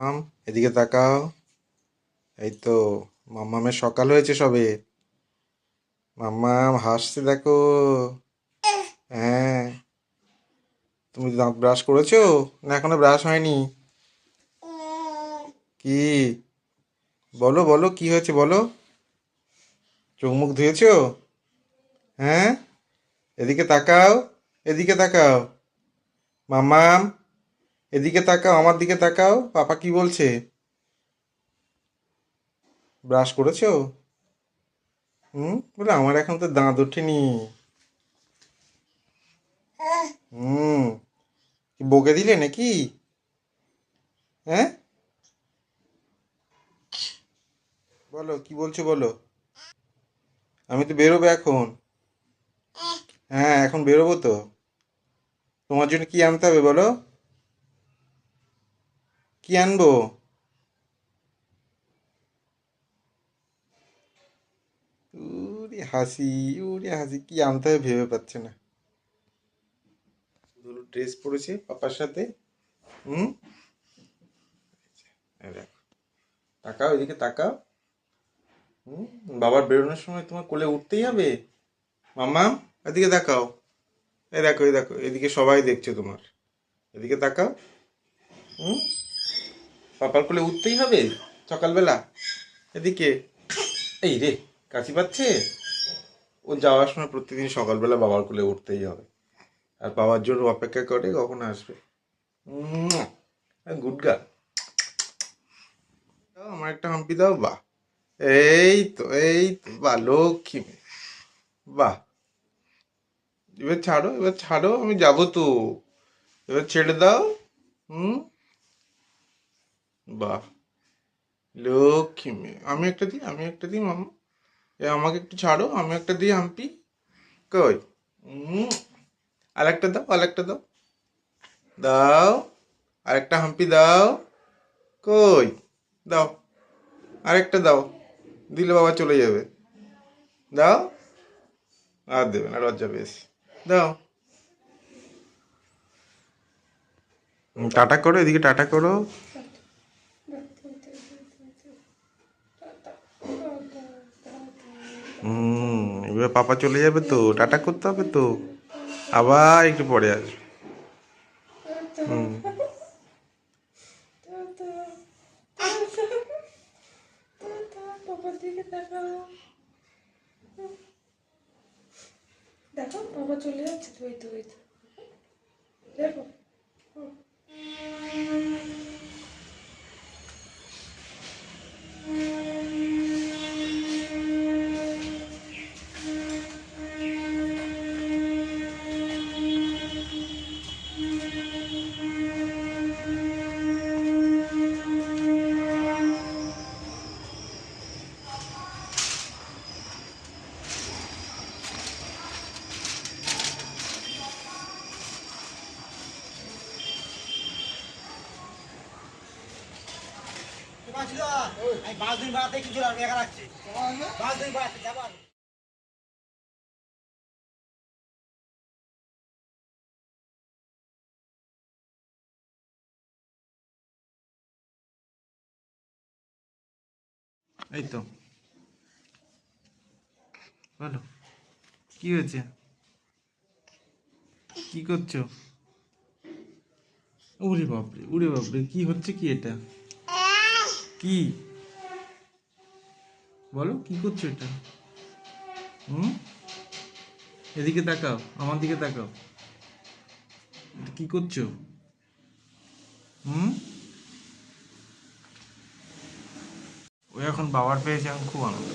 আম এদিকে তাকাও। এই তো মাম্মামের সকাল হয়েছে সবে। মাম্মাম হাসছে দেখো। হ্যাঁ, তুমি দাঁত ব্রাশ করেছো? না এখনো ব্রাশ হয়নি? কি? বলো বলো কি হয়েছে বলো। চোখ মুখ ধুয়েছো? হ্যাঁ, এদিকে তাকাও। এদিকে তাকাও মাম্মাম, এদিকে তাকাও, আমার দিকে তাকাও, পাপা কি বলছে। ব্রাশ করেছো? বলে আমার এখন তো দাঁত ওঠেনি। হুম, কি বকে দিলে নাকি? হ্যাঁ, বলো কি বলছো বলো। আমি তো বেরোবো এখন। হ্যাঁ, এখন বেরোবো তো। তোমার জন্য কি আনতে হবে বলো। কি আনবো? উরে হাসি, উরে হাসি, কি আনতে হবে ভেবে পাচ্ছে না। দুটো ড্রেস পরেছে পাপার সাথে। হুম, এই দেখো, তাকাও এদিকে তাকাও। হুম, বাবার বেরোনোর সময় তোমার কোলে উঠতেই হবে। মাম্মা, এদিকে তাকাও। এই দেখো এই দেখো, এদিকে সবাই দেখছে তোমার। এদিকে তাকাও। হুম, পাপার কোলে উঠতেই হবে সকালবেলা। এদিকে, এই রে, কাশি পাচ্ছে। ও যাওয়ার সময় প্রতিদিন সকালবেলা বাবার কোলে উঠতেই হবে। আর বাবার জন্য অপেক্ষা করে কখন আসবে। Good girl. দাও আমার একটা হাম্পি দাও, বাহ। এই তো এই তো, বাহ লক্ষ্মী মেয়ে। বাহ, এবার ছাড়ো এবার ছাড়ো, আমি যাবো তো। এবার ছেড়ে দাও। হুম, বাহ, লক্ষ্মী মেয়ে। আমি একটা দিই, আমি একটা দিই মামা। এ আমাকে একটু ছাড়ো, আমি একটা দিই হাম্পি। কই? হুম, আর একটা দাও, আর একটা দাও। দাও, আরেকটা হাম্পি দাও। কই? দাও, আরেকটা দাও। দিলে বাবা চলে যাবে। দাও। আর দেবে না, লজ্জা পেয়েছি। দাও। টাটা করো, এদিকে টাটা করো। এবার পাপা চলে যাবে তো, টাটা করতে হবে তো। আবার একটু পরে আসবে। হুম, দেখো বাবা চলে যাচ্ছে তো, এই তো এই তো দেখো। আমি 5 দিন বেড়াতে কিছু আমি একা রাখছি 5 দিন বেড়াতে যাবো। এই তো, বলো কি হয়েছে, কি করছো? উরে বাপরে, উরে বাপরে, কি হচ্ছে কি এটা? কি? বলো কি করছো এটা? হুম, এদিকে তাকাও, আমার দিকে তাকাও। এটা কি করছো? হুম, ও এখন বাবার পেয়েছে, এখন খুব আনন্দ।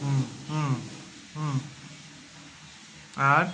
হুম হুম হুম। আর